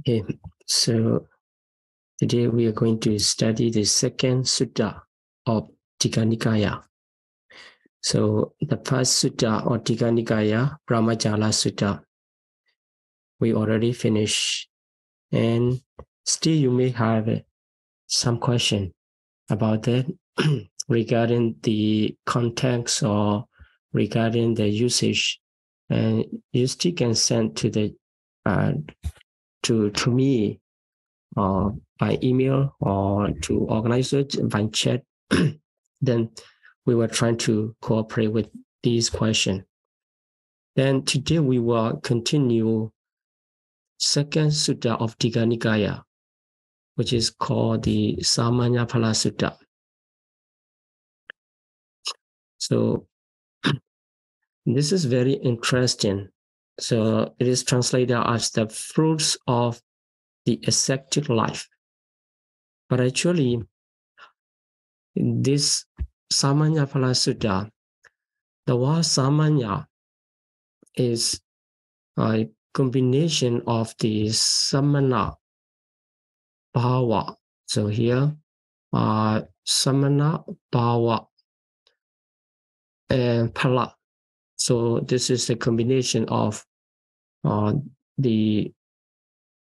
Okay, so today we are going to study the second sutta of Nikāya. So the first sutta of Nikāya, Brahmajala Sutta, we already finished, and still you may have some question about that regarding the context or regarding the usage, and you still can send to the to me or by email or to organizers by chat. Then we were trying to cooperate with these questions. Then today we will continue second sutta of Nikāya, which is called the Samanyaphala Sutta. So this is very interesting. So it is translated as the fruits of the ascetic life. But actually, this Samanyaphala Sutta, the word Samanya is a combination of the samana bhava. So here, samana bhava and phala. So this is a combination of the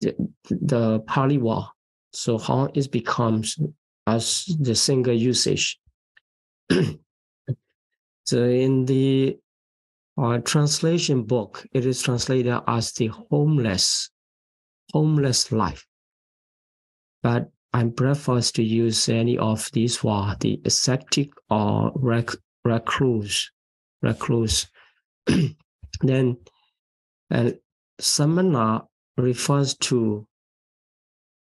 Pāḷi word. So how it becomes as the single usage. So in the translation book, it is translated as the homeless life. But I prefer to use any of these words, the ascetic or recluse. Then samana refers to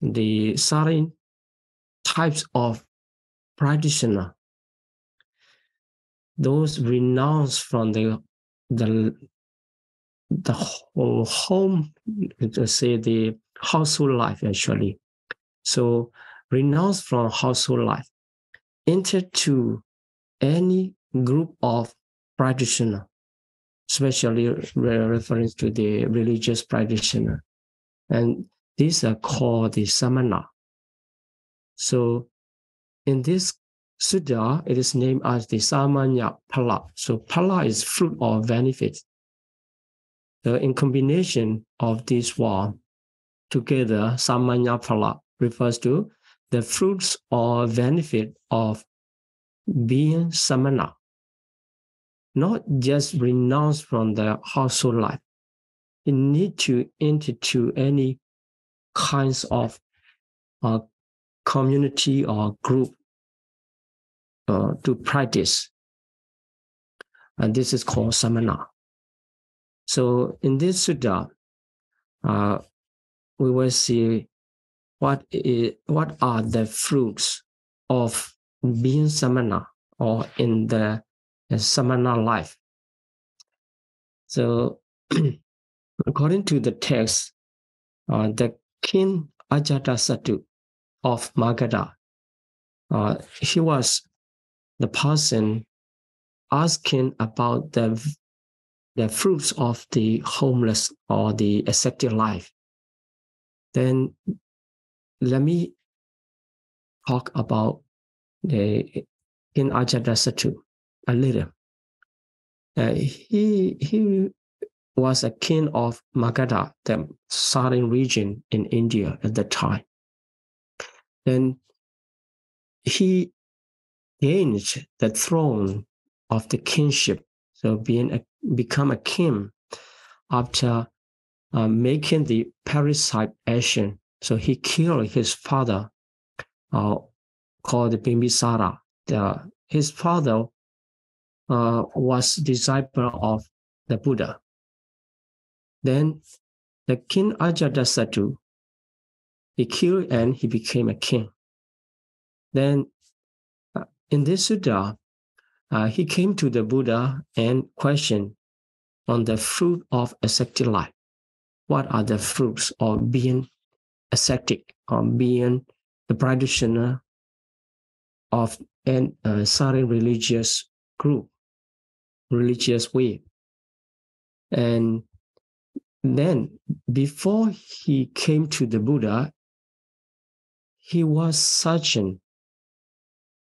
the certain types of practitioner. Those renounce from the whole home, to say the household life actually. So renounce from household life, enter to any group of practitioner, especially reference to the religious practitioner. And these are called the samana. So in this sutta, it is named as the samanya phala. So phala is fruit or benefit. So in combination of these words together, samanya phala refers to the fruits or benefit of being samana. Not just renounce from the household life. You need to enter to any kinds of community or group to practice. And this is called samana. So in this sutta, we will see what are the fruits of being samana or in the samana life. So according to the text, the king Ajatasattu of Magadha, he was the person asking about the fruits of the homeless or the ascetic life. Then let me talk about the King Ajatasattu a little. He was a king of Magadha, the southern region in India at the time. Then he gained the throne of the kingship, so become a king after making the parricide action. So he killed his father, called Bimbisara. His father was disciple of the Buddha. Then the king Ajatasattu, he killed and he became a king. Then in this sutta, he came to the Buddha and questioned on the fruit of ascetic life. What are the fruits of being ascetic or being the practitioner of a certain religious group, religious way? And then before he came to the Buddha, he was searching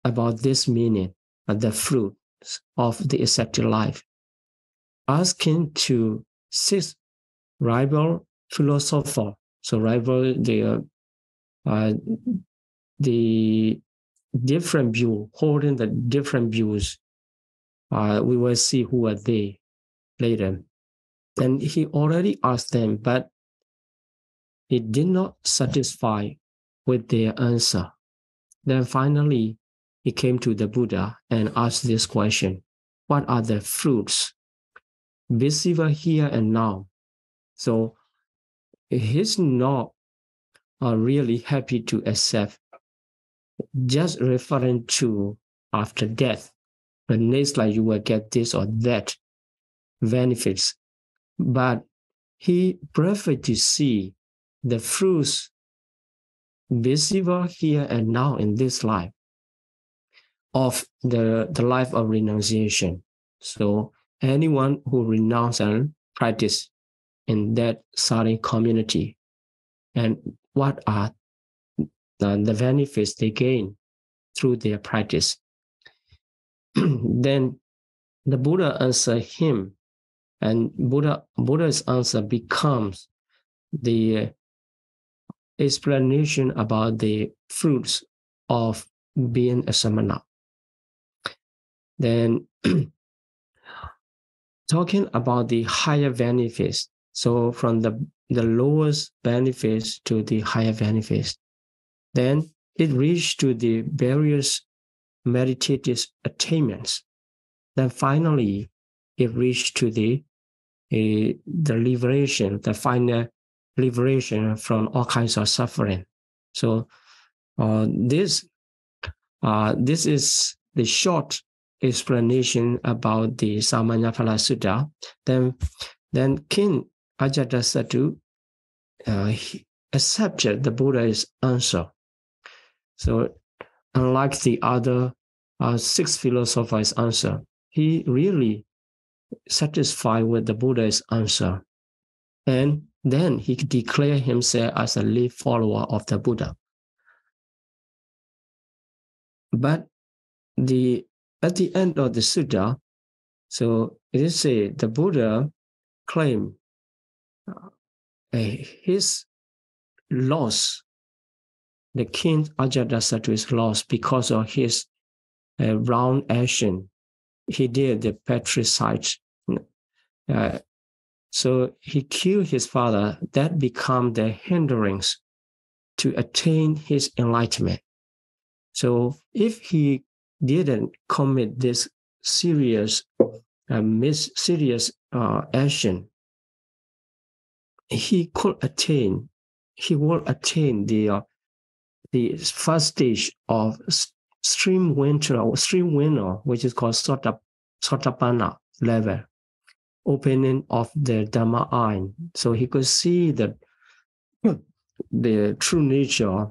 about this meaning, the fruit of the ascetic life, asking to 6 rival philosophers. So rival the different view, holding the different views. We will see who are they later. And he already asked them, but he did not satisfy with their answer. Then finally, he came to the Buddha and asked this question: what are the fruits visible here and now? So he's not really happy to accept just referring to after death. The next life you will get this or that benefits. But he preferred to see the fruits visible here and now in this life of the life of renunciation. So anyone who renounce and practice in that certain community, and what are the benefits they gain through their practice. Then the Buddha answered him, and Buddha's answer becomes the explanation about the fruits of being a samana. Then talking about the higher benefits, so from the lowest benefits to the higher benefits, then it reached to the various meditative attainments. Then finally, it reached to the liberation, the final liberation from all kinds of suffering. So this is the short explanation about the Samanyaphala Sutta. Then King Ajatasattu accepted the Buddha's answer. So unlike the other 6 philosophers' answer, he really satisfied with the Buddha's answer. And then he declared himself as a lay follower of the Buddha. But at the end of the sutta, so it is said the Buddha claimed his loss, the king Ajatasattu is lost because of his wrong action. He did the patricide. So he killed his father. That became the hindrance to attain his enlightenment. So if he didn't commit this serious action, he will attain the first stage of stream winner, which is called Sotapanna level, opening of the Dhamma eye. So he could see the true nature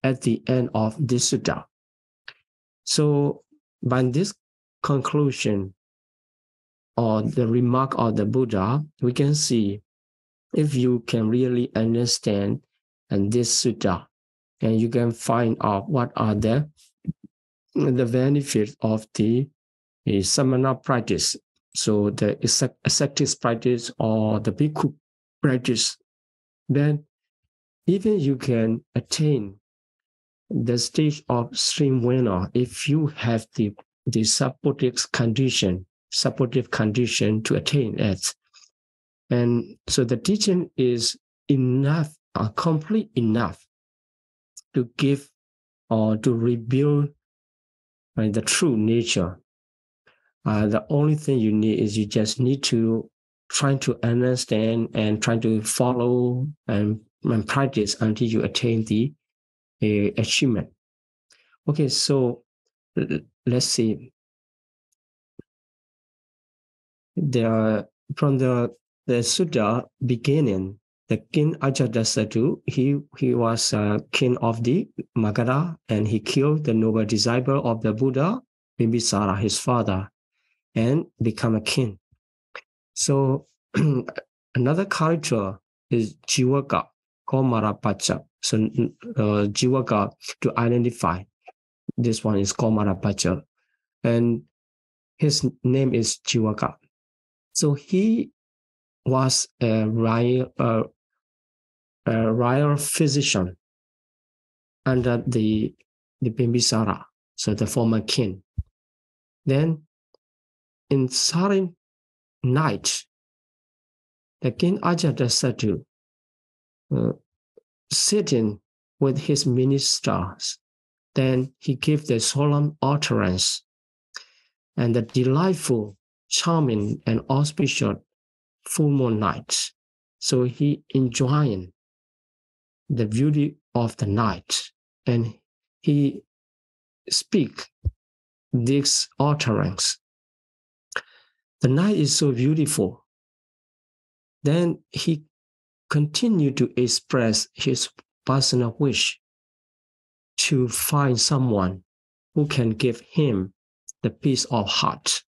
at the end of this sutta. So by this conclusion or the remark of the Buddha, we can see if you can really understand this sutta, and you can find out what are the benefits of the samana practice. So the ascetic practice or the bhikkhu practice, then even you can attain the stage of stream winner if you have the supportive condition to attain it. And so the teaching is enough, complete enough to give or to reveal the true nature. The only thing you need is you just need to try to understand and try to follow and practice until you attain the achievement. Okay, so let's see. From the sutta beginning, the king Ajatasattu, he was king of the Magadha, and he killed the noble disciple of the Buddha, Bimbisara, his father, and become a king. So Another character is Jivaka, Komarapacha. So Jivaka, to identify, this one is Komarapacha. And his name is Jivaka. So he was a royal physician under the Bimbisara, so the former king. Then in certain night, the king Ajatasattu sitting with his ministers, then he gave the solemn utterance and the delightful, charming, and auspicious full moon night. So he enjoying the beauty of the night, and he speak this utterance. The night is so beautiful. Then he continued to express his personal wish to find someone who can give him the peace of heart.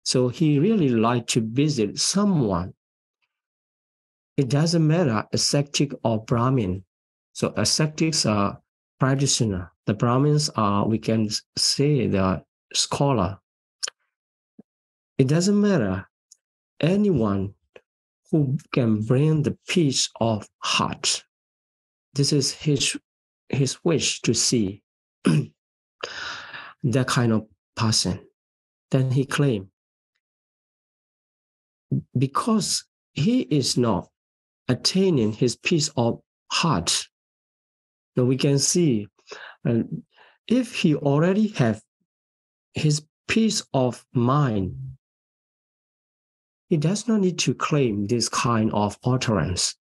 So he really liked to visit someone. It doesn't matter ascetic or Brahmin. So ascetics are practitioner. The Brahmins are, we can say, the scholar. It doesn't matter. Anyone who can bring the peace of heart. This is his wish to see that kind of person. Then he claimed, because he is not attaining his peace of heart, now we can see if he already have his peace of mind, he does not need to claim this kind of utterance.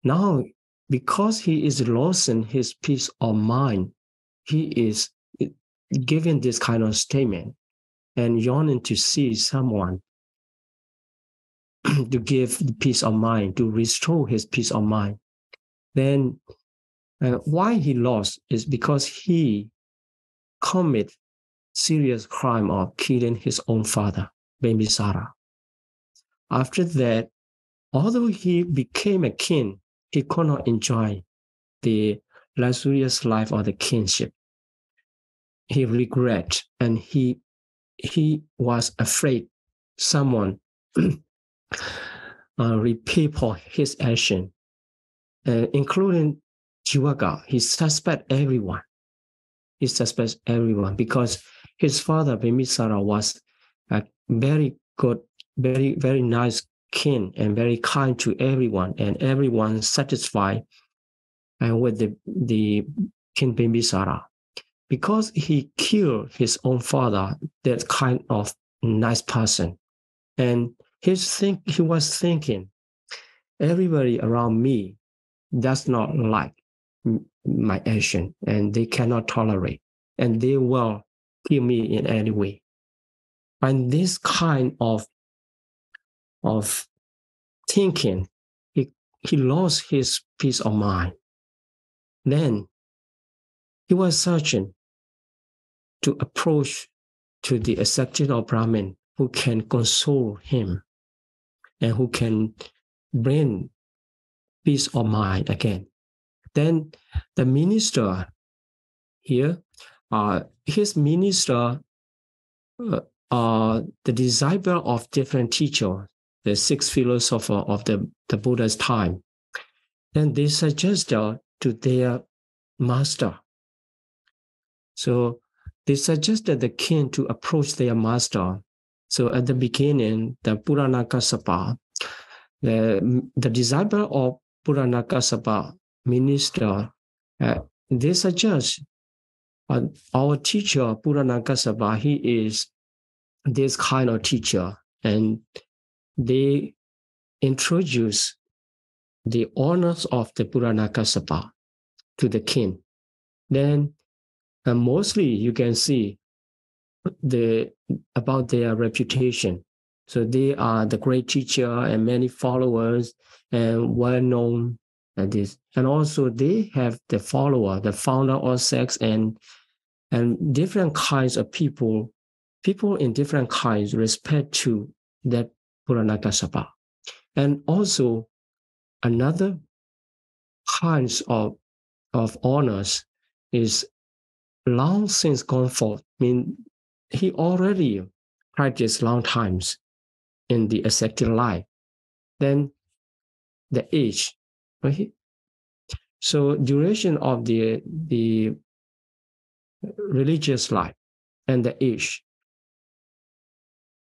Now, because he is losing his peace of mind, he is giving this kind of statement and yearning to see someone to give the peace of mind, to restore his peace of mind. Then why he lost is because he commit serious crime of killing his own father, Bimbisara. After that, although he became a king, he could not enjoy the luxurious life of the kingship. He regret, and he was afraid someone repay for his action, including Jivaka. He suspects everyone. He suspects everyone because his father, Bimbisara, was a very good, very, very nice king and very kind to everyone, and everyone satisfied with the King Bimbisara. Because he killed his own father, that kind of nice person. And he was thinking, everybody around me does not like my action, and they cannot tolerate, and they will kill me in any way. And this kind of thinking, he lost his peace of mind. Then he was searching to approach to the ascetic or Brahmin who can console him and who can bring peace of mind again. Then the minister here, his minister are the disciple of different teachers, the 6 philosophers of the Buddha's time. Then they suggested to their master. So they suggested the king to approach their master. So at the beginning, the Puranakasapa, the disciple of Puranakasapa minister, they suggest our teacher, Puranakasapa, he is this kind of teacher, and they introduce the honors of the Puranakasapa to the king. Then mostly you can see about their reputation. So they are the great teacher and many followers and well known at this. And also they have the follower, the founder of sects, and different kinds of people in different kinds respect to that Puranakasapa. And also another kinds of honors is long since gone forth. I mean, he already practiced long times in the ascetic life. Then the age, right? So duration of the religious life and the age.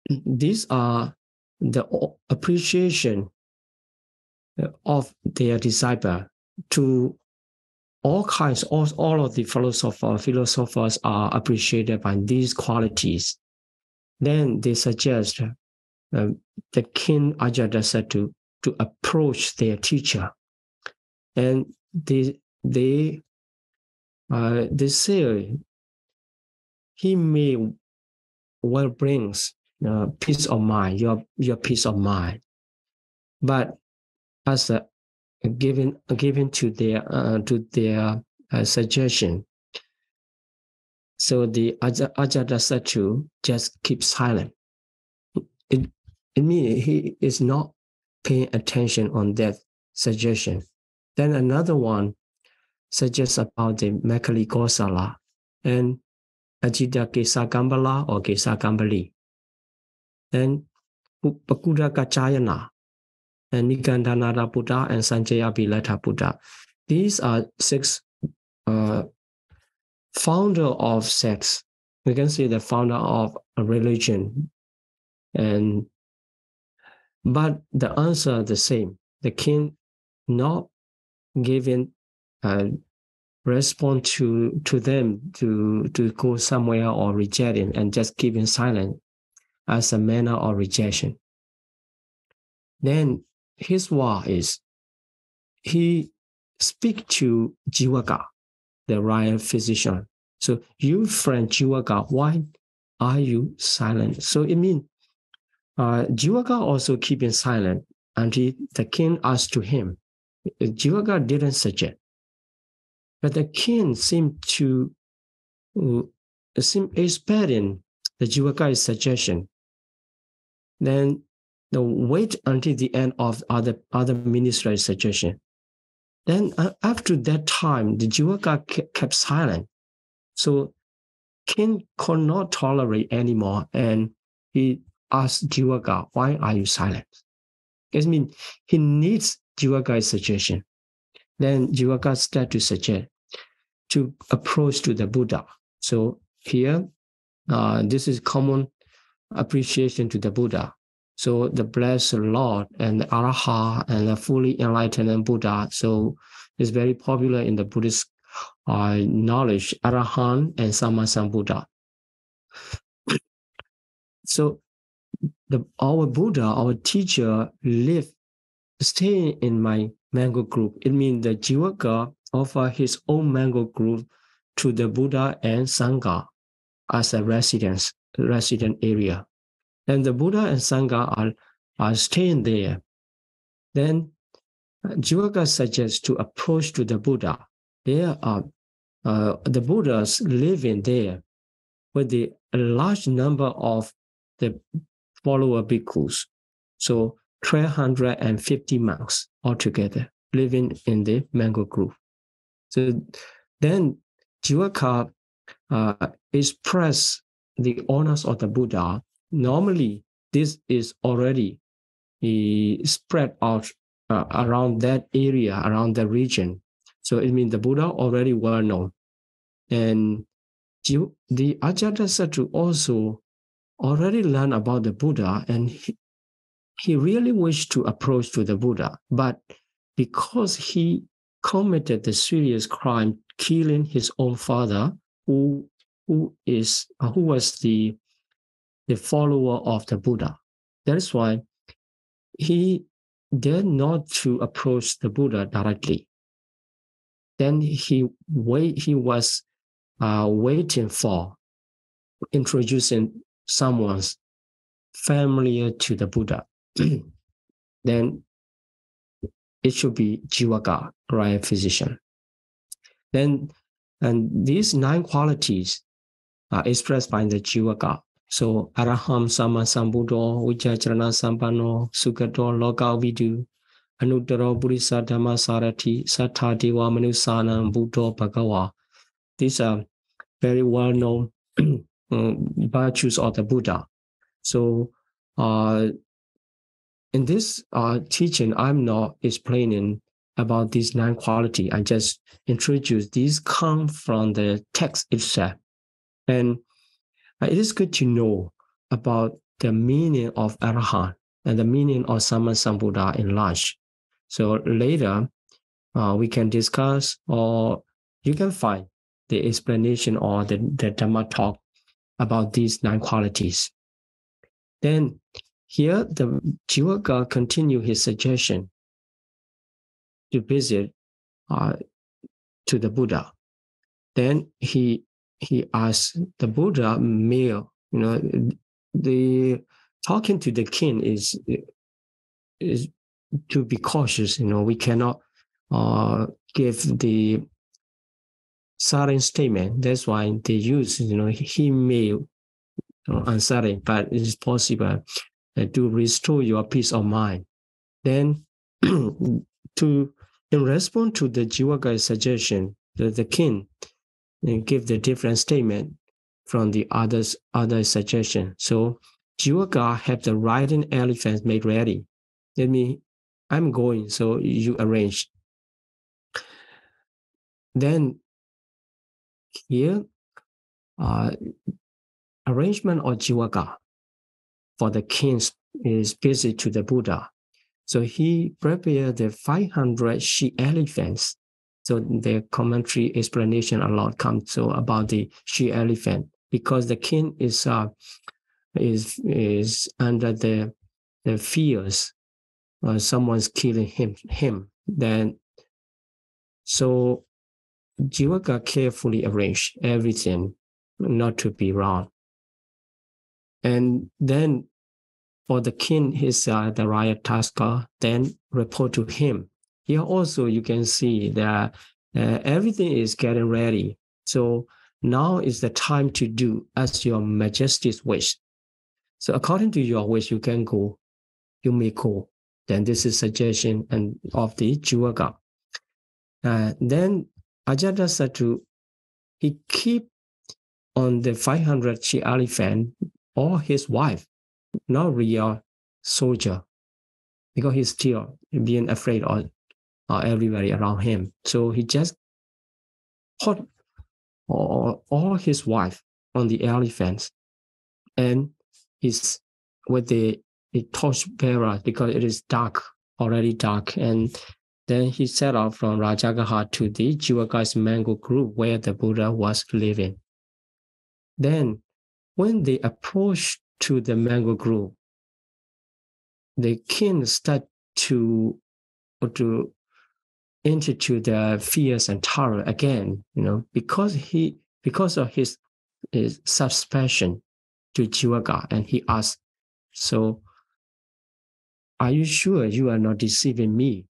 These are the appreciation of their disciple to all kinds, all of the philosophers are appreciated by these qualities. Then they suggest the king Ajatasattu to approach their teacher, and they say he may well brings peace of mind, your peace of mind, but as a given to their suggestion. So the Ajatasattu just keeps silent. It means he is not paying attention on that suggestion. Then another one suggests about the Mekali Gosala and Ajita Kesakambala or Kesakambali. Then Pakuda Kachayana and Nikandanara Buddha and Sanjaya Bilata Buddha. These are 6 founder of sects. We can say the founder of a religion. But the answer is the same. The king not giving response to them to go somewhere or rejecting and just keeping silent as a manner of rejection. Then his word is he speak to Jivaka, the royal physician. So you friend Jivaka, why are you silent? So it means Jivaka also keeping silent until the king asked to him. Jivaka didn't suggest, but the king seemed to expecting the Jivaka's suggestion. Then wait until the end of other ministry's suggestion. Then after that time, the Jivaka kept silent. So king could not tolerate anymore, and he asked Jivaka, why are you silent? It means he needs Jivaka's suggestion. Then Jivaka started to suggest to approach to the Buddha. So here, this is common appreciation to the Buddha. So the blessed Lord and the Arahant and the fully enlightened Buddha. So it's very popular in the Buddhist knowledge, Arahant and Sammasambuddha. So our Buddha, our teacher, stay in my mango group. It means the Jivaka offer his own mango group to the Buddha and Sangha as a resident area. And the Buddha and Sangha are staying there. Then Jivaka suggests to approach to the Buddha. There are the Buddhas living there with a large number of the follower bhikkhus. So 1,250 monks altogether living in the mango grove. So then Jivaka express the honors of the Buddha. Normally, this is already spread out around that area, around the region. So it means the Buddha already well known. And the Ajatasattu also already learned about the Buddha, and he really wished to approach to the Buddha. But because he committed the serious crime, killing his own father, who was the follower of the Buddha, that is why he dared not to approach the Buddha directly. Then he was waiting for introducing someone's familiar to the Buddha. Then it should be Jivaka, right? Physician. Then, and these 9 qualities are expressed by the Jivaka. So Araham Sama Sambuddho, Vijjacharana Sampano, Sugato, Loka Vidu, Anuttaro Buddhisa Dhamma Sarati, Sattha Deva Manusana, Buddho Bhagawa. These are very well-known virtues of the Buddha. So in this teaching, I'm not explaining about these 9 qualities. I just introduce these come from the text itself. And it is good to know about the meaning of Arahant and the meaning of Sammasambuddha in large. So later, we can discuss, or you can find the explanation or the Dhamma talk about these 9 qualities. Then here, the Jivaka continue his suggestion to visit to the Buddha. Then he asked the Buddha, male, the talking to the king is to be cautious. We cannot give the silent statement. That's why they use, he may answer it, but it is possible to restore your peace of mind. Then, in response to the Jivaka's suggestion, the king give the different statement from the other suggestion. So Jivaka have the riding elephants made ready. That means I'm going, so you arrange. Then here, arrangement of Jivaka for the king is visit to the Buddha. So he prepared the 500 she-elephants. So the commentary explanation a lot comes about the she-elephant, because the king is under the fears someone's killing him. Then so Jivaka carefully arranged everything not to be wrong. And then for the king, his the riot tasker, then report to him. Here also you can see that everything is getting ready. So now is the time to do as your majesty's wish. So according to your wish, you can go. You may go. Then this is suggestion of the Jivaka. Then Ajatasattu, he keep on the 500 she-elephant or his wife, not real soldier, because he's still being afraid of everybody around him. So he just put all his wife on the elephants, and he's with the torch bearer, because it is dark, already dark. And then he set out from Rajagaha to the Jivaka's mango grove where the Buddha was living. Then when they approached to the mango grove, the king started to into the fears and terror again, because of his suspicion to Jivaka, and he asked, so are you sure you are not deceiving me?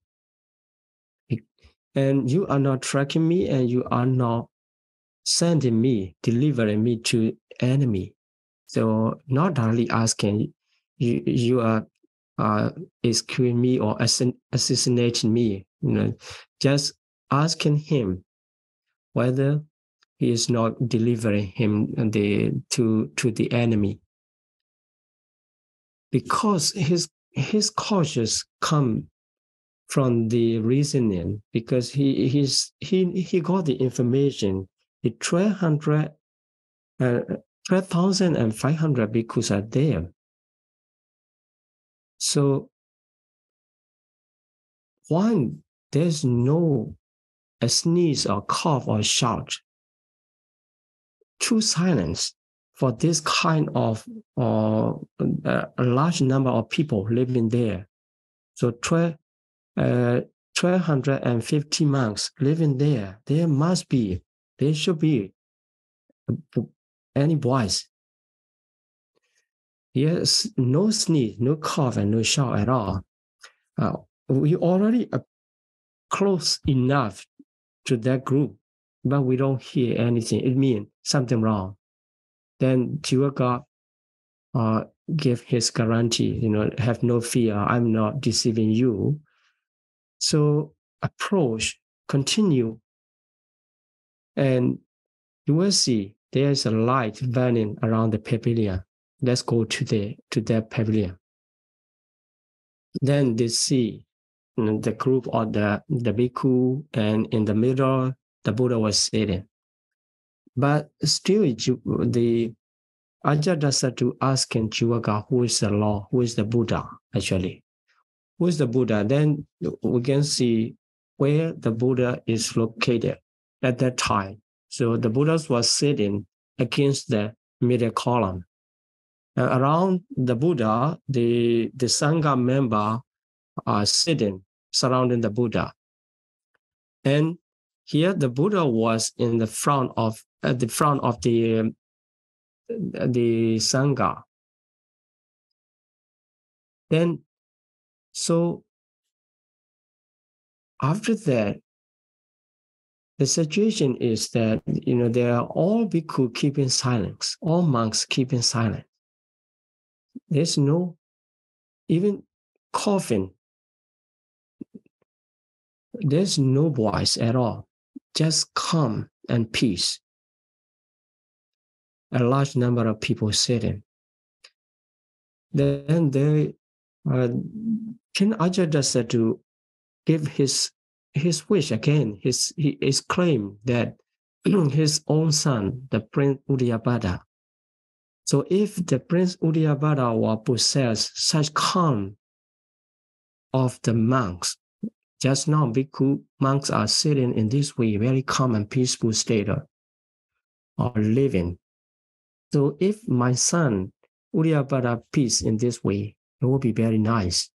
And you are not tracking me, and you are not delivering me to enemy. So not directly asking, you are executing me or assassinating me, just asking him whether he is not delivering him to the enemy. Because his cautious come from the reasoning, because he got the information. The 12,500 bhikkhus are there. So one, there's no a sneeze or cough or shout. True silence for this kind of a large number of people living there. So 1,250 monks living there. There should be any voice. Yes, no sneeze, no cough, and no shout at all. We already are close enough to that group, but we don't hear anything. It means something wrong. Then Jivaka give his guarantee, have no fear, I'm not deceiving you. So approach, continue, and you will see there's a light burning around the pavilion. Let's go to that pavilion. Then they see the group of the bhikkhu, and in the middle, the Buddha was sitting. But still, the Ajatasattu asking Jivaka, who is the Lord, who is the Buddha, actually. Who is the Buddha? Then we can see where the Buddha is located at that time. So the Buddha was sitting against the middle column. Around the Buddha, the Sangha member are sitting surrounding the Buddha. And here the Buddha was in the front of the Sangha. Then, so after that, the situation is that, they are all bhikkhu keeping silence, all monks keeping silence. There's no, even coughing, there's no voice at all, just calm and peace. A large number of people sitting. Then King Ajatasattu give his wish again. He exclaimed that his own son, the Prince Uddiyabhata. So if the Prince Uddiyabhata will possess such calm of the monks, just now bhikkhu monks are sitting in this way, very calm and peaceful state of living. So if my son Uddiyabhata peace in this way, it will be very nice.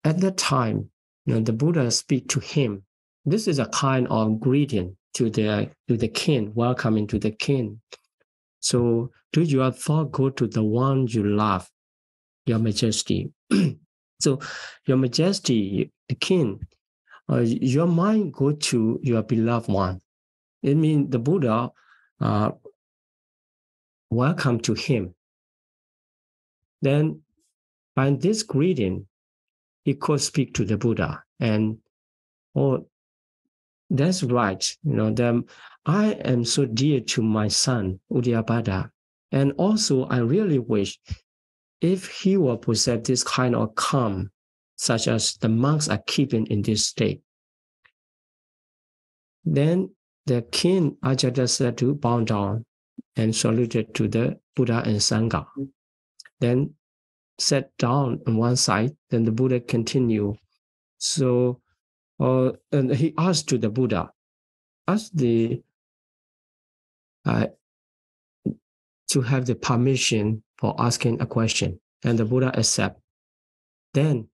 At that time, the Buddha speak to him. This is a kind of greeting to the king, welcoming to the king. So, do your thought go to the one you love, Your Majesty? So, Your Majesty, the king, your mind go to your beloved one. It means the Buddha welcome to him. Then, by this greeting, he could speak to the Buddha, and that's right. I am so dear to my son Uddiyabhata, and also I really wish if he will possess this kind of calm, such as the monks are keeping in this state. Then the king Ajatasattu bowed down and saluted to the Buddha and Sangha. Then sat down on one side. Then the Buddha continued. So, and he asked to the Buddha, to have the permission for asking a question, and the Buddha accept. Then,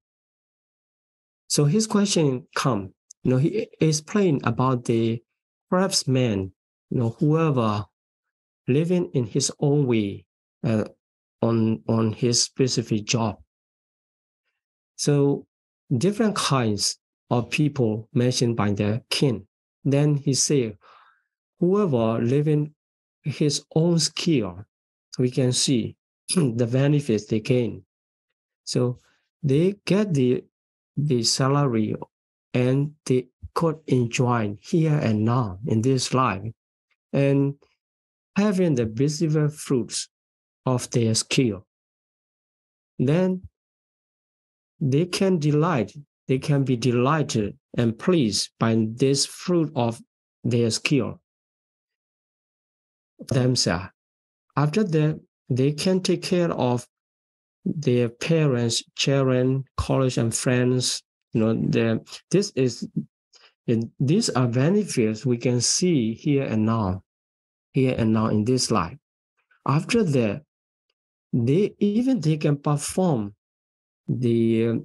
so his question come. He explained about the craftsman, whoever living in his own way on his specific job. So different kinds of people mentioned by the king. Then he said, whoever living his own skill, we can see the benefits they gain. So they get the salary, and they could enjoy here and now in this life, and having the visible fruits of their skill. Then they can be delighted and pleased by this fruit of their skill themselves. After that, they can take care of their parents, children, college, and friends. These are benefits we can see here and now in this life. After that, they can perform the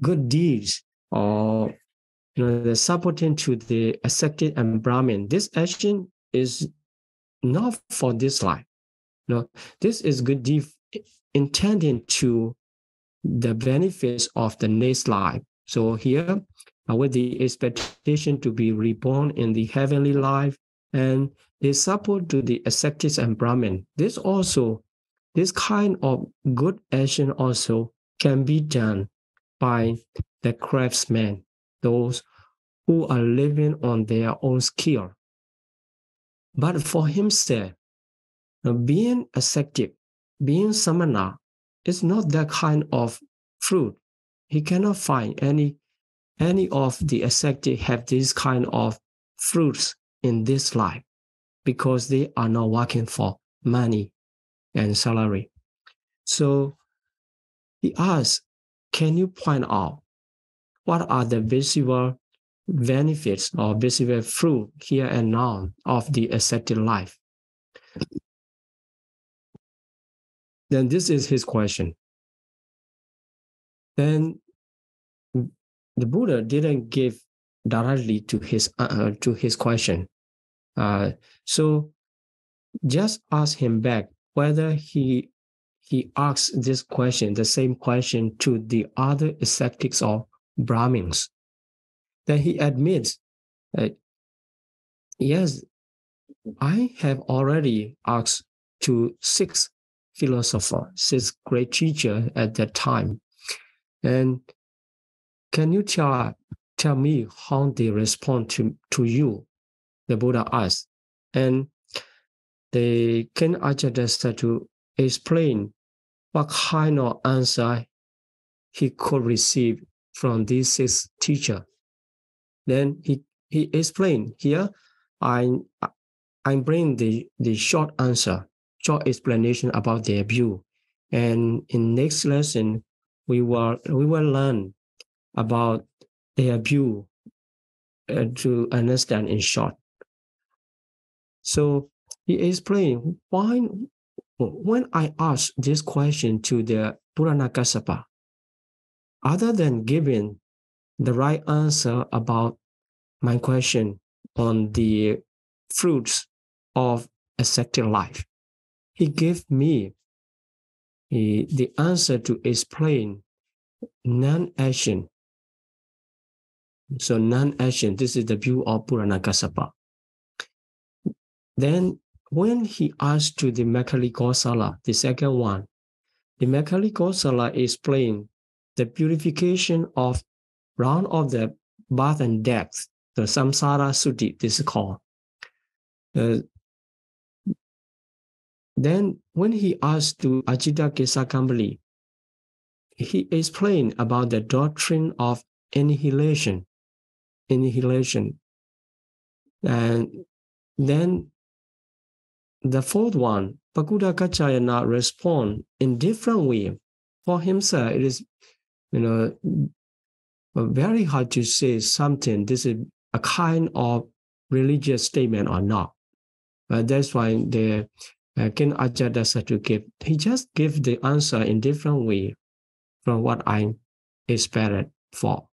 good deeds, or the supporting to the ascetic and Brahmin. This action is not for this life. No, this is good deed intending to the benefits of the next life. So here, with the expectation to be reborn in the heavenly life, and they support to the ascetics and Brahmin. This kind of good action also can be done by the craftsmen, those who are living on their own skill. But for himself, being ascetic, being samana, is not that kind of fruit. He cannot find any of the ascetic have this kind of fruits in this life because they are not working for money and salary. So he asks, can you point out what are the visible benefits or visible fruit here and now of the ascetic life? Then this is his question. Then the Buddha didn't give directly to his question. So just ask him back whether he asks this question, the same question, to the other ascetics or Brahmins. Then he admits, yes, I have already asked to 6 philosophers, 6 great teachers at that time. And can you tell me how they respond to you? The Buddha asked. And the King Ajahn to explain what kind of answer he could receive from these 6 teachers. Then he explained here, I bring the short answer, short explanation about their view. And in next lesson, we will learn about their view to understand in short. So he explained why, when I asked this question to the Purana-Kassapa, other than giving the right answer about my question on the fruits of ascetic life, he gave me the answer to explain non-action. So non-action, this is the view of Purana-Kassapa. Then when he asked to the Makkhali Kosala, the second one, the Makkhali Kosala explained the purification of round of the birth and death, the Samsara Sutti, this is called. Then when he asked to Ajita Kesakambali, he explained about the doctrine of annihilation. And then the fourth one, Pakuda Kachayana respond in different way. For himself, it is, very hard to say something. This is a kind of religious statement or not. That's why the King Ajahn to give. He just give the answer in different way from what I expected for.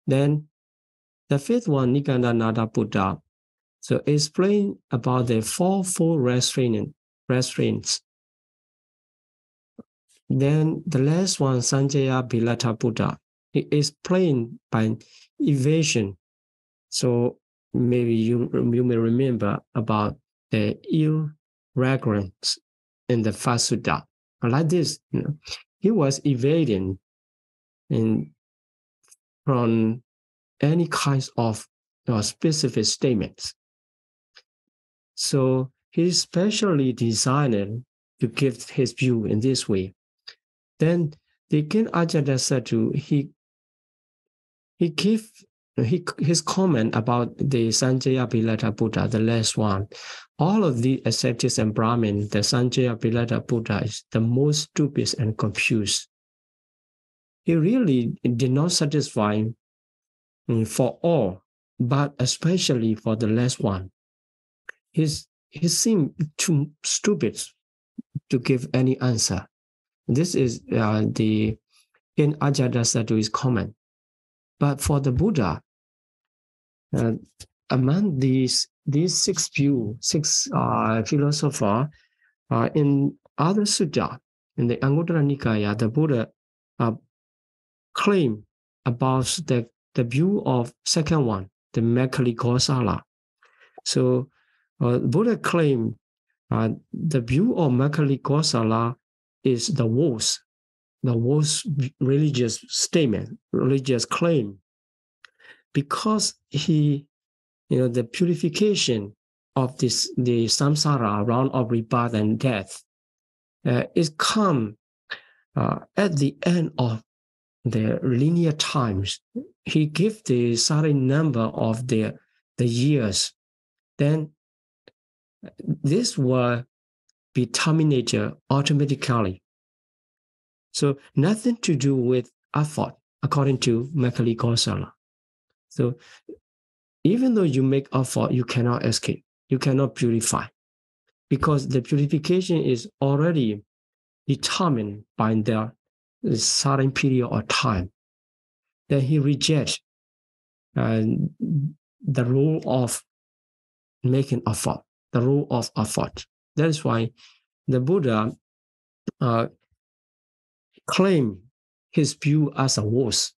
Then the fifth one, Nikāya Nada Buddha, so explain about the fourfold restraints. Then the last one, Sanjaya Bilata Buddha, he explained by evasion. So maybe you may remember about the irreverence in the first sutta. Like this, he was evading from any kinds of specific statements. So he specially designed to give his view in this way. Then the King Ajahn he gave his comment about the Sanjaya Bilata Buddha, the last one. All of the ascetics and Brahmin, the Sanjaya Bilata Buddha is the most stupid and confused. He really did not satisfy for all, but especially for the last one. He seemed too stupid to give any answer. This is the in Ajahn comment. But for the Buddha, among these 6 philosophers, in other sutta, in the Anguttara Nikāya, the Buddha claimed about the view of second one, the Makkhali Kosala. So Buddha claimed the view of Makkhali Kosala is the worst religious statement, religious claim, because the purification of the samsara, round of rebirth and death, is come at the end of the linear times. He gives the certain number of the years. Then this will be terminated automatically. So nothing to do with effort, according to Makkhali Kosala. So even though you make effort, you cannot escape. You cannot purify, because the purification is already determined by the certain period of time. Then he rejects the rule of making effort, the rule of effort. That is why the Buddha claimed his view as a worse.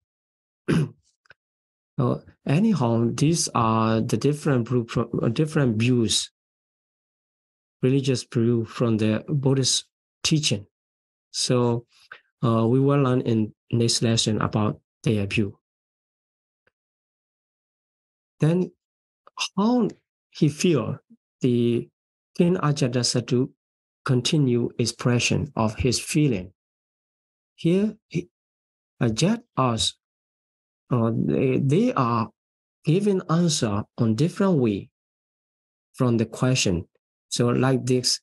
Anyhow, these are the different views, religious view from the Buddhist teaching. So we will learn in next lesson about their view. Then how he feel the King Ajatasattu continue expression of his feeling. Here, Ajat asks, they are giving answer on different way from the question. So like this,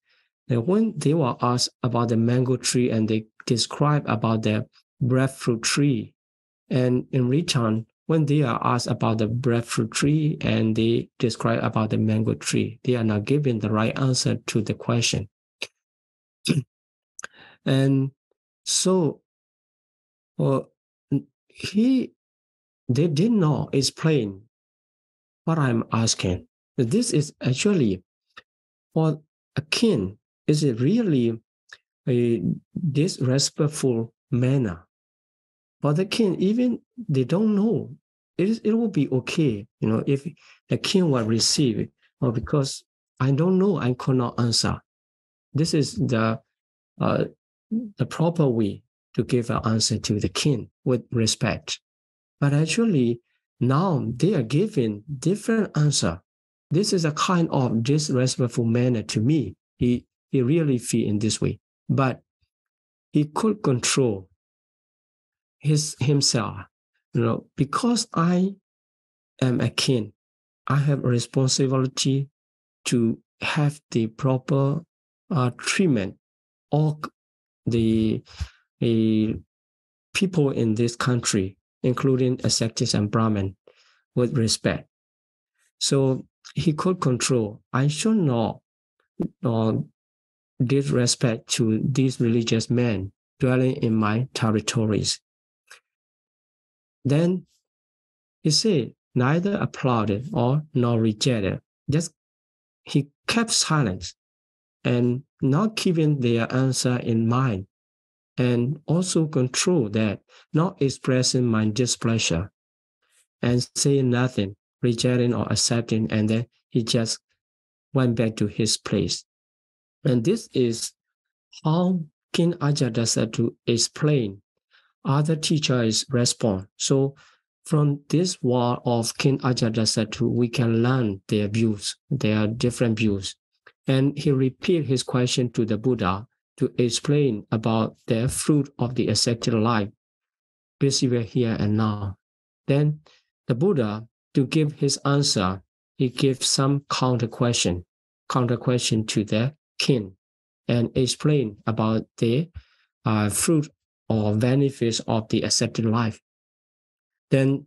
when they were asked about the mango tree and they describe about the breadfruit tree, and in return, when they are asked about the breadfruit tree and they describe about the mango tree, they are not giving the right answer to the question. And so they did not explain what I'm asking. This is actually, for a king, is it really a disrespectful manner? For the king, even they don't know, it will be okay, if the king will receive it, or because I don't know, I cannot answer. This is the proper way to give an answer to the king with respect. But actually, now they are giving different answer. This is a kind of disrespectful manner to me. He really feel in this way, but he could control himself. Because I am a king, I have a responsibility to have the proper treatment of the people in this country, including ascetics and Brahmin, with respect. So he could control. I should not disrespect to these religious men dwelling in my territories. Then he said, neither applauded or nor rejected. Just he kept silence and not keeping their answer in mind, and also control that, not expressing my displeasure and saying nothing, rejecting or accepting, and then he just went back to his place. And this is how King Ajatasattu explained other teachers' response. So from this word of King Ajatasattu, we can learn their views, their different views. And he repeated his question to the Buddha to explain about the fruit of the ascetic life, visible here and now. Then the Buddha, to give his answer, he gives some counter question to the king, and explain about the fruit or benefits of the ascetic life. Then,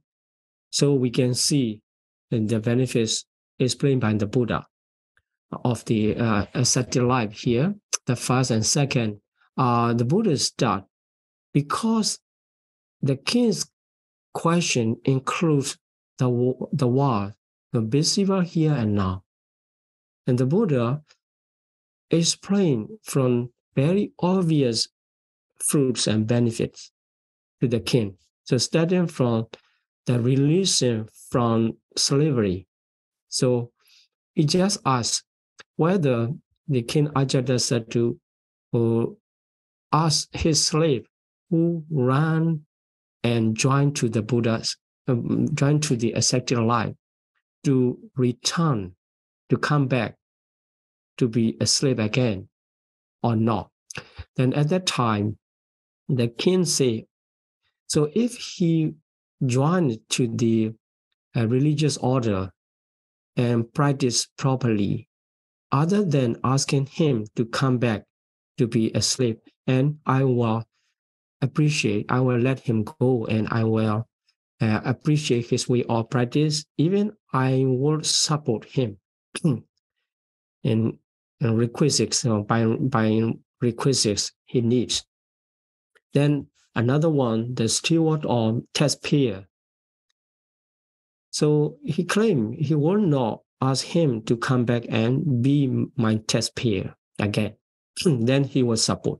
so we can see the benefits explained by the Buddha of the ascetic life here. The first and second, the Buddha start because the king's question includes the word, the visible here and now. And the Buddha explained from very obvious fruits and benefits to the king. So starting from the releasing from slavery. So he just asked whether the king Ajatasattu asked his slave who ran and joined to the Buddha's, joined to the ascetic life, to return, to come back, to be a slave again, or not. Then at that time, the king said, so if he joined to the religious order and practiced properly, other than asking him to come back to be a slave, and I will let him go, and I will appreciate his way of practice, even I will support him in requisites, by requisites he needs. Then another one, the steward or taxpayer. So he claimed he will not ask him to come back and be my taxpayer again. Then he will support.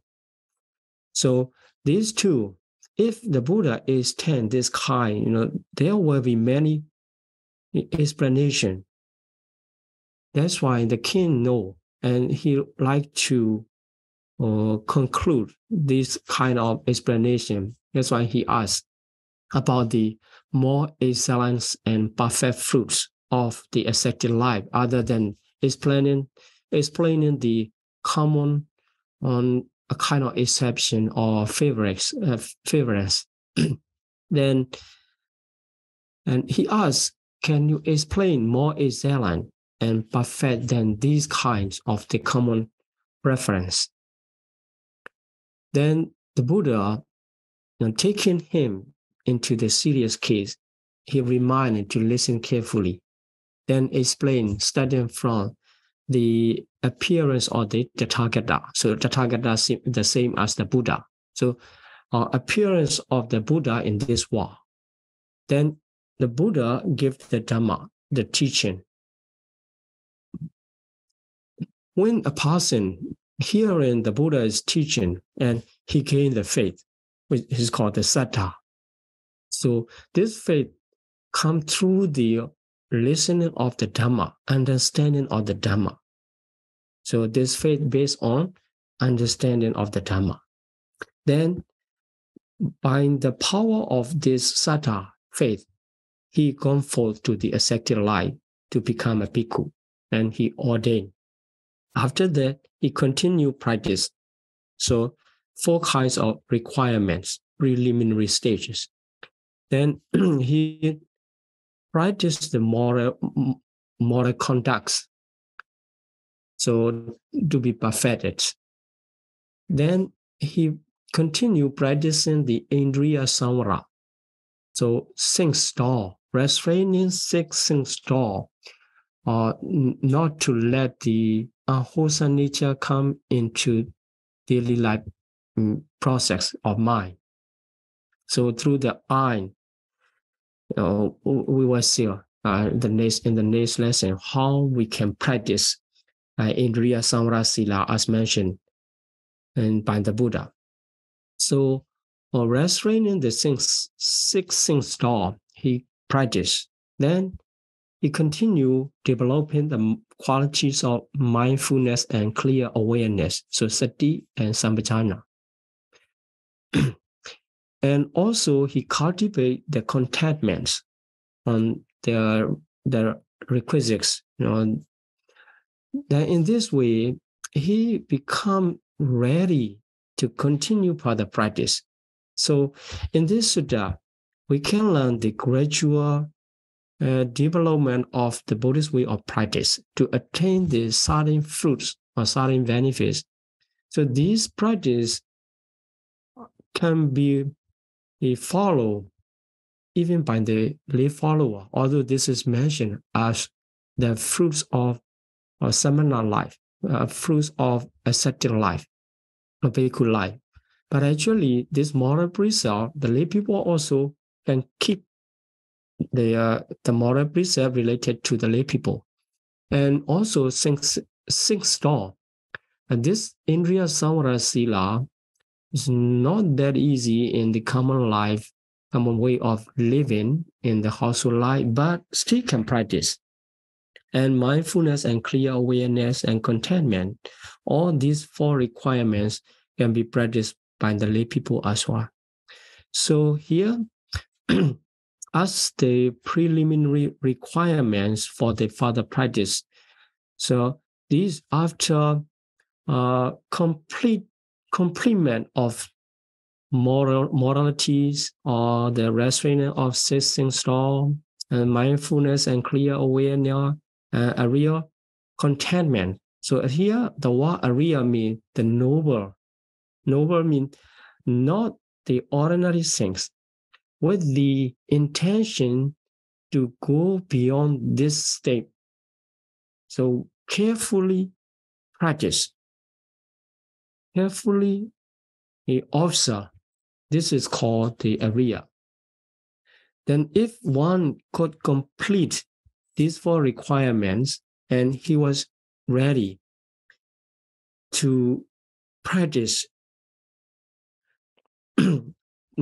So these two, if the Buddha extends this kind, there will be many explanations. That's why the king knows, and he like to conclude this kind of explanation. That's why he asked about the more excellent and perfect fruits of the ascetic life, other than explaining the common on a kind of exception or favorites. Then, and he asked, can you explain more excellent and perfect than these kinds of the common preference? Then the Buddha, taking him into the serious case, he reminded to listen carefully, then explain, starting from the appearance of the Tathagata. So Tathagata is the same as the Buddha. So appearance of the Buddha in this world. Then the Buddha gives the Dhamma, the teaching. When a person hearing the Buddha's teaching and he gained the faith, which is called the saddha. So this faith comes through the listening of the Dhamma, understanding of the Dhamma. So this faith based on understanding of the Dhamma. Then by the power of this saddha faith, he gone forth to the ascetic life to become a bhikkhu, and he ordained. After that, he continued practice. So 4 kinds of requirements, preliminary stages. Then he practiced the moral conducts, so to be perfected. Then he continued practicing the Indriya Samvara, so 6 store, restraining 6 store, not to let the unwholesome nature come into daily life process of mind. So through the eye, we will see in the next lesson how we can practice Indriya Samvara Sila as mentioned by the Buddha. So restraining the 6 store, he practiced. Then he continued developing the qualities of mindfulness and clear awareness, so sati and sampajana. And also he cultivated the contentment on the requisites. Then in this way, he become ready to continue further practice. So in this sutta, we can learn the gradual development of the Buddhist way of practice to attain the certain fruits or certain benefits. So these practice can be followed even by the lay follower, although this is mentioned as the fruits of samana life, fruits of ascetic life, a bhikkhu life. But actually, this moral precept, the lay people also can keep the moral precept related to the lay people. And also, six store. And this Indriya Samvara Sila is not that easy in the common life, common way of living in the household life, but still can practice. and mindfulness and clear awareness and contentment. All these 4 requirements can be practiced by the lay people as well. So here, as the preliminary requirements for the further practice. So these after complement of moralities or the restraining of sitting stall, and mindfulness and clear awareness, area contentment. So here the word area means the noble. Noble means not the ordinary things, with the intention to go beyond this state. So carefully practice, carefully observe. This is called the area. Then if one could complete these 4 requirements and he was ready to practice,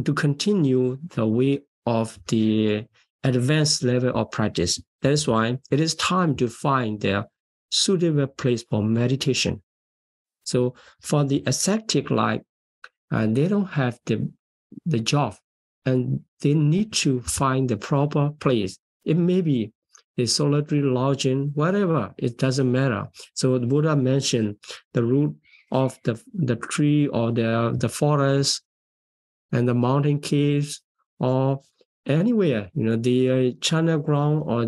to continue the way of the advanced level of practice. That's why it is time to find the suitable place for meditation. So for the ascetic life, they don't have the job, and they need to find the proper place. It may be the solitary lodging, whatever, it doesn't matter. So the Buddha mentioned the root of the tree or the forest and the mountain caves or anywhere, the channel ground or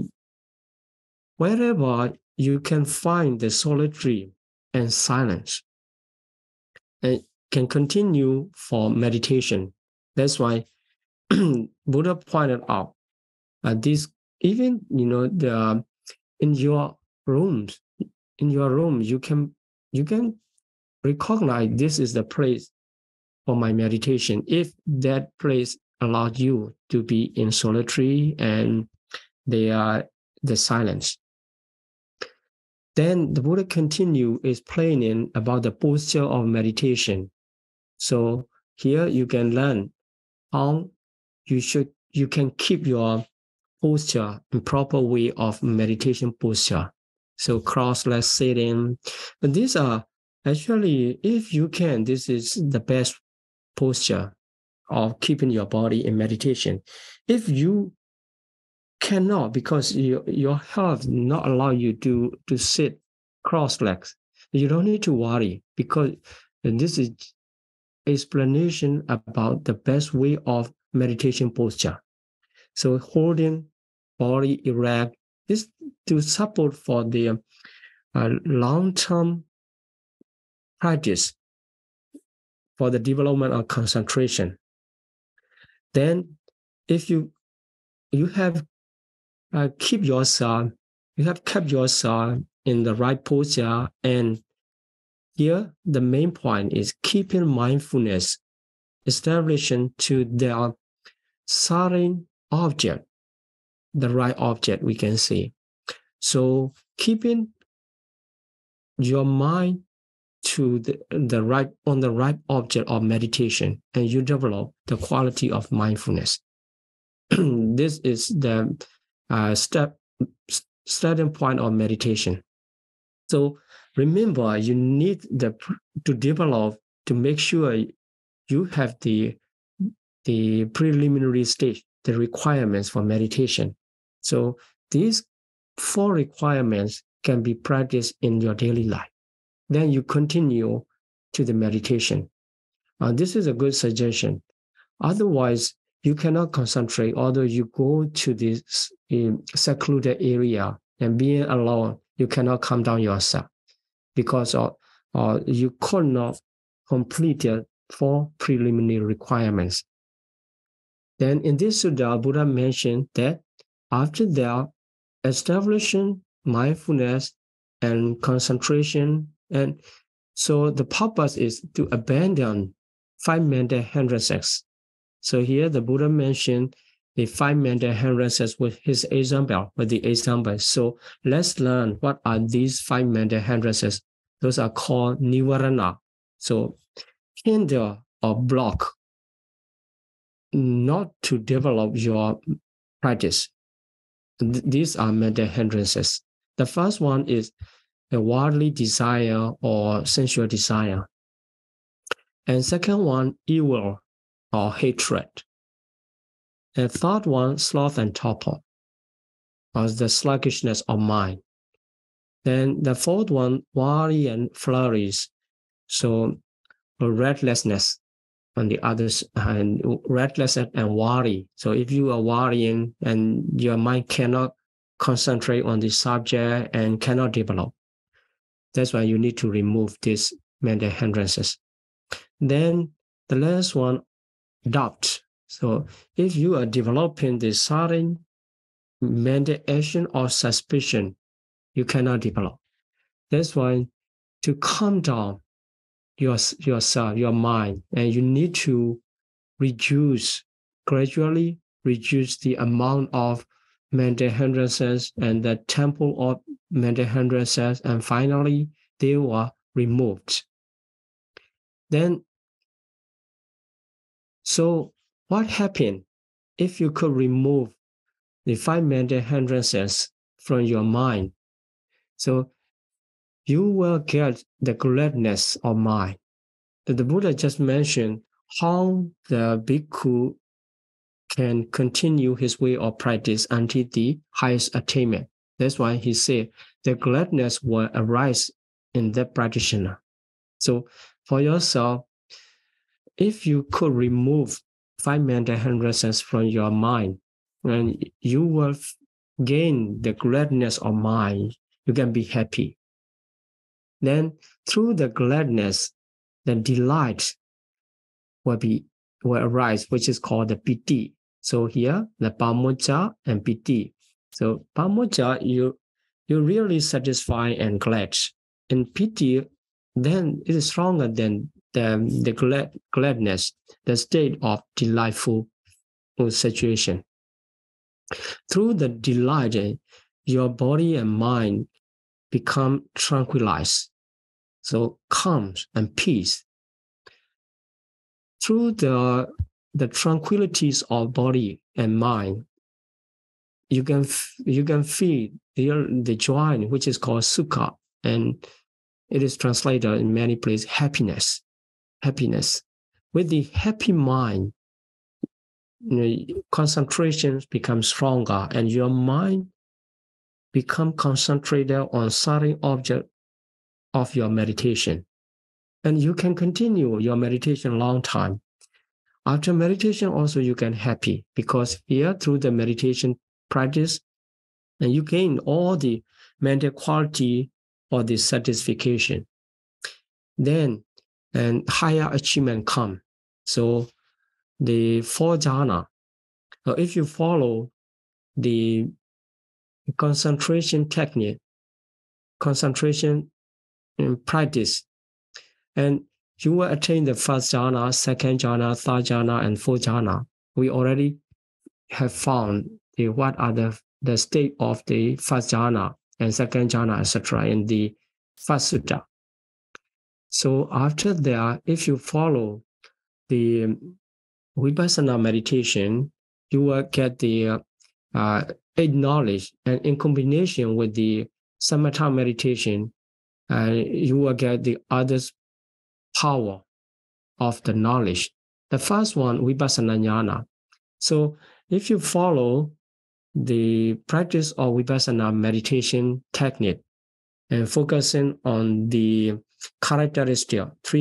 wherever you can find the solitary and silence, and can continue for meditation. That's why Buddha pointed out this, even in your rooms, you can recognize this is the place for my meditation, if that place allows you to be in solitary and the silence. Then the Buddha continue explaining about the posture of meditation. So here you can learn how you can keep your posture in proper way of meditation posture. So cross-legged sitting. But these are actually, if you can, this is the best posture of keeping your body in meditation. If you cannot, because your health not allow you to sit cross-legs, you don't need to worry, because this is explanation about the best way of meditation posture. So holding body erect is to support for the long-term practice for the development of concentration. Then if you have kept yourself in the right posture, and here the main point is keeping mindfulness establishing to the certain object, the right object we can say. So keeping your mind to the right object of meditation, and you develop the quality of mindfulness. This is the starting point of meditation. So remember, you need to develop, to make sure you have the preliminary stage, the requirements for meditation. So these 4 requirements can be practiced in your daily life. Then you continue to the meditation. This is a good suggestion. Otherwise, you cannot concentrate, although you go to this secluded area and being alone, you cannot calm down yourself because you could not complete the 4 preliminary requirements. Then in this Sutta, Buddha mentioned that after that, establishing mindfulness and concentration, and so the purpose is to abandon 5 mental hindrances. So here the Buddha mentioned the 5 mental hindrances with his example, So let's learn what are these 5 mental hindrances. Those are called nivarana. So hinder or block not to develop your practice. These are mental hindrances. The first one is a worldly desire or sensual desire. And second one, evil or hatred. And third one, sloth and torpor, or the sluggishness of mind. Then the fourth one, worry and flurries. So restlessness on the others, and restlessness and worry. So if you are worrying and your mind cannot concentrate on the subject and cannot develop, that's why you need to remove these mental hindrances. Then the last one, doubt. So if you are developing the certain mental action or suspicion, you cannot develop. That's why to calm down yourself, your mind, and you need to gradually reduce the amount of mental hindrances and the tempo of mental hindrances, and finally they were removed. Then, so what happened if you could remove the 5 mental hindrances from your mind? So you will get the gladness of mind. The Buddha just mentioned how the bhikkhu can continue his way of practice until the highest attainment. That's why he said the gladness will arise in that practitioner. So for yourself, if you could remove 5 mental hindrances from your mind, and you will gain the gladness of mind, you can be happy. Then through the gladness, the delight will arise, which is called the piti. So here, the pamoja and piti. So pamoja, you really satisfied and glad. And piti, then it is stronger than the gladness, the state of delightful situation. Through the delight, your body and mind become tranquilized. So calm and peace. Through the tranquilities of body and mind, you can feel the joy, which is called sukha, and it is translated in many places happiness. With the happy mind, concentration becomes stronger, and your mind become concentrated on certain object of your meditation, and you can continue your meditation long time. After meditation, also you can happy, because here through the meditation practice, and you gain all the mental quality or the satisfaction. Then, and higher achievement come. So the 4 jhana, if you follow the concentration technique, concentration in practice, and you will attain the 1st jhana, 2nd jhana, 3rd jhana, and 4th jhana. We already have found what are the state of the 1st jhana and 2nd jhana, etc. in the 1st sutta. So after that, if you follow the vipassana meditation, you will get the 8 knowledge, and in combination with the samatha meditation, you will get the other power of the knowledge. The first one, vipassana jnana. So if you follow the practice of vipassana meditation technique and focusing on the 3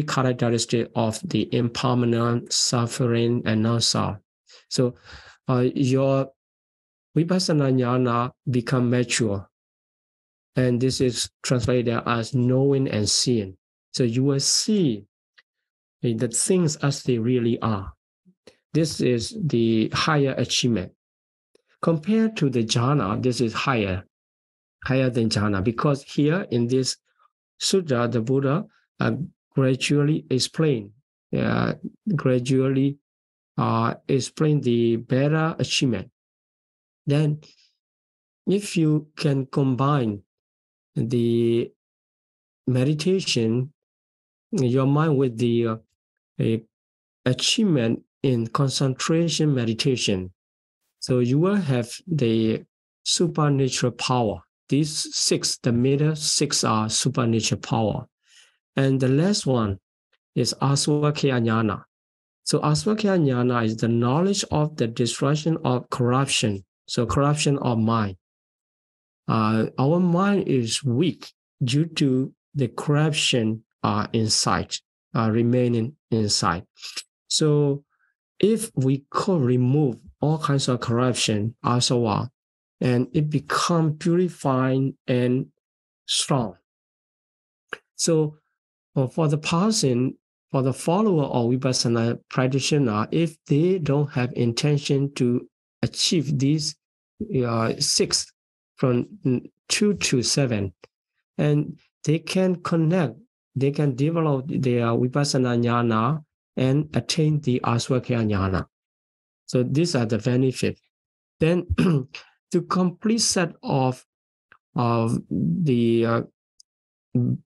characteristics of the impermanent, suffering, and non-self. So your vipassana jnana become mature, and this is translated as knowing and seeing. So you will see the things as they really are. This is the higher achievement. Compared to the jhana, this is higher than jhana, because here in this sutta, the Buddha gradually explain the better achievement. Then, if you can combine the meditation, your mind, with the achievement in concentration meditation, so you will have the supernatural power, these six, the middle six are supernatural power. And the last one is Aswakya Jnana. So Aswakya Jnana is the knowledge of the destruction of corruption. So corruption of mind. Our mind is weak due to the corruption inside, remaining inside. So if we could remove all kinds of corruption, asava, and it become purified and strong. So for the person, for the follower of Vipassana practitioner, if they don't have intention to achieve these six from 2 to 7, and they can connect, they can develop their Vipassana Jnana and attain the Aswakya Jnana. So these are the benefits. Then to complete set of the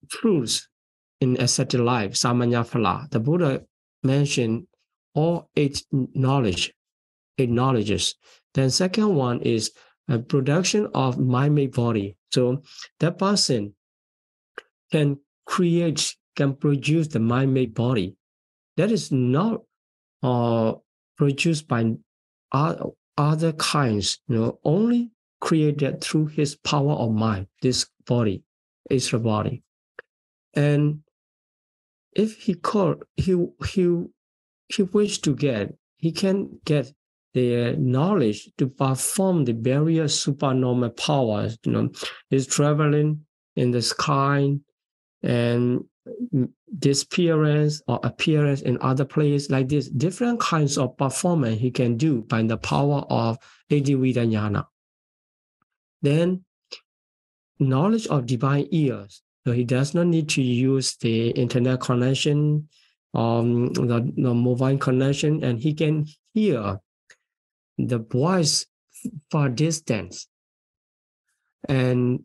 fruits in ascetic life, samanya phala, the Buddha mentioned all eight knowledges. Then second one is a production of mind-made body. So that person can produce the mind-made body. That is not produced by other kinds, only created through his power of mind, this body, Isra body. And if he wished to get, he can get the knowledge to perform the various supernormal powers. He's traveling in the sky and disappearance or appearance in other places like this. Different kinds of performance he can do by the power of Adivida Jnana. Then knowledge of divine ears. So he does not need to use the internet connection, the mobile connection, and he can hear the voice far distance. And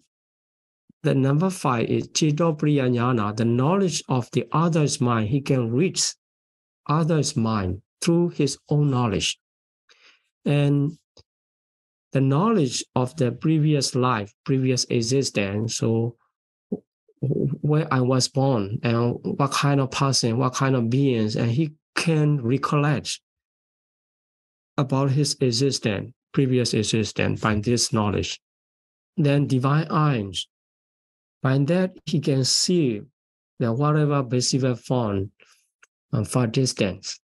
the number 5 is Chidopriya Jnana, the knowledge of the other's mind. He can reach other's mind through his own knowledge. And the knowledge of the previous life, previous existence, so where I was born and what kind of person, what kind of beings, and he can recollect about his existence, previous existence by this knowledge. Then divine eyes. By that, he can see the whatever visible form far distance.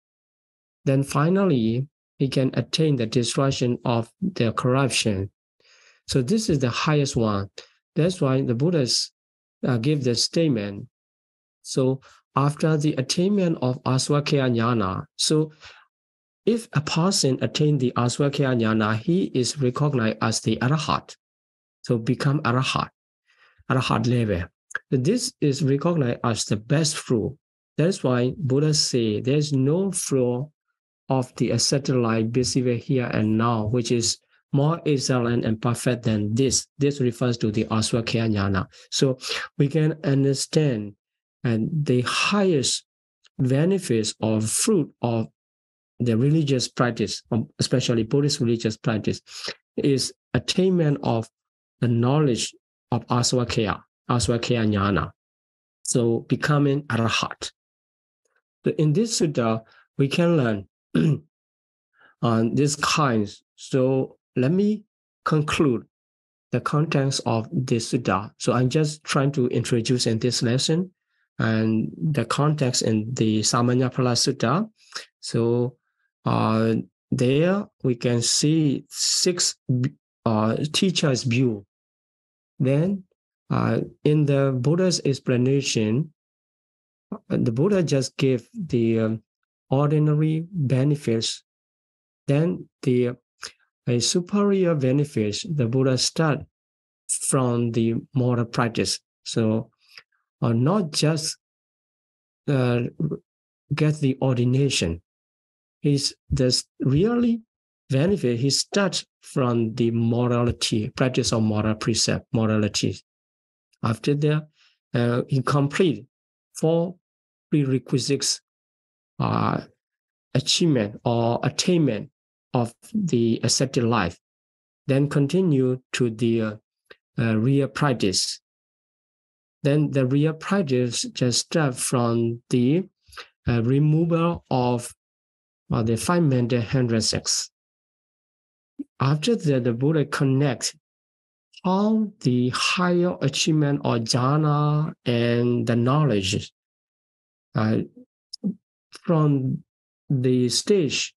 Then finally, he can attain the destruction of the corruption. So this is the highest one. That's why the Buddhists give the statement. So after the attainment of Aswakya Jnana, so if a person attain the Aswakya Jnana, he is recognized as the Arahat. So become Arahat level. This is recognized as the best fruit. That's why Buddha say there's no fruit of the ascetic life visible here and now, which is more excellent and perfect than this. This refers to the Aswakya Jnana. So we can understand and the highest benefits or fruit of the religious practice, especially Buddhist religious practice, is attainment of the knowledge of Aswakya Jnana. So becoming Arahat. So in this sutta, we can learn on these kinds. So let me conclude the contents of this sutta. So I'm just trying to introduce in this lesson and the context in the Samanyapala Sutta. So there we can see 6 teachers' view. Then in the Buddha's explanation, the Buddha just gave the ordinary benefits. Then the superior benefits, the Buddha start from the moral practice. So not just get the ordination. He's the really benefit. He starts from the morality, practice of moral precept, morality. After that, he complete 4 prerequisites achievement or attainment of the ascetic life. Then continue to the real practice. Then the real practice just starts from the removal of the five mental hindrances. After that, the Buddha connects how the higher achievement or jhana and the knowledge from the stage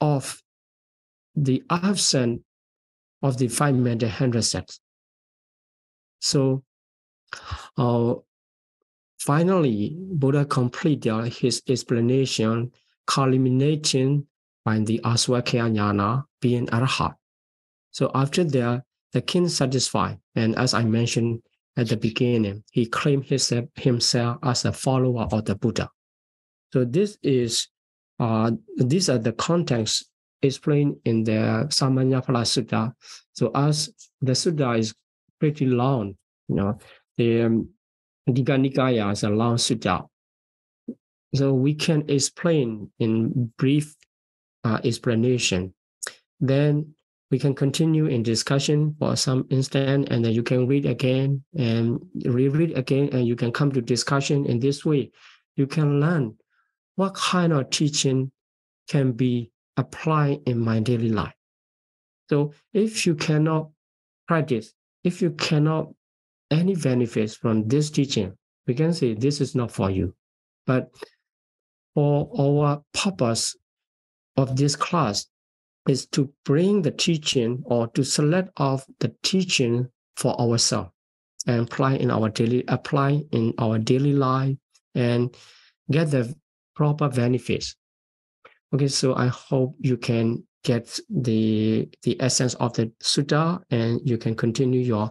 of the absence of the five mental hindrances. So finally, Buddha completed his explanation, culminating by the Aswakaya jnana, being Arhat. So after that, the king satisfied, and as I mentioned at the beginning, he claimed himself as a follower of the Buddha. So these are the contexts explained in the Samanyapala Sutta. So as the Sutta is pretty long, the Nikāya is a long Sutta. So we can explain in brief explanation. Then we can continue in discussion for some instant, and then you can read again and reread again, and you can come to discussion. In this way, you can learn what kind of teaching can be applied in my daily life. So if you cannot practice, if you cannot any benefits from this teaching, we can say this is not for you. But for our purpose of this class is to bring the teaching or to select off the teaching for ourselves and apply in our daily life and get the proper benefits. Okay, so I hope you can get the essence of the sutta and you can continue your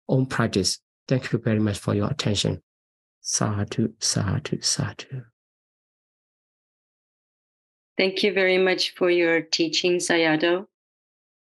own practice. Thank you very much for your attention. Sadhu, sadhu, sadhu. Thank you very much for your teaching, Sayadaw.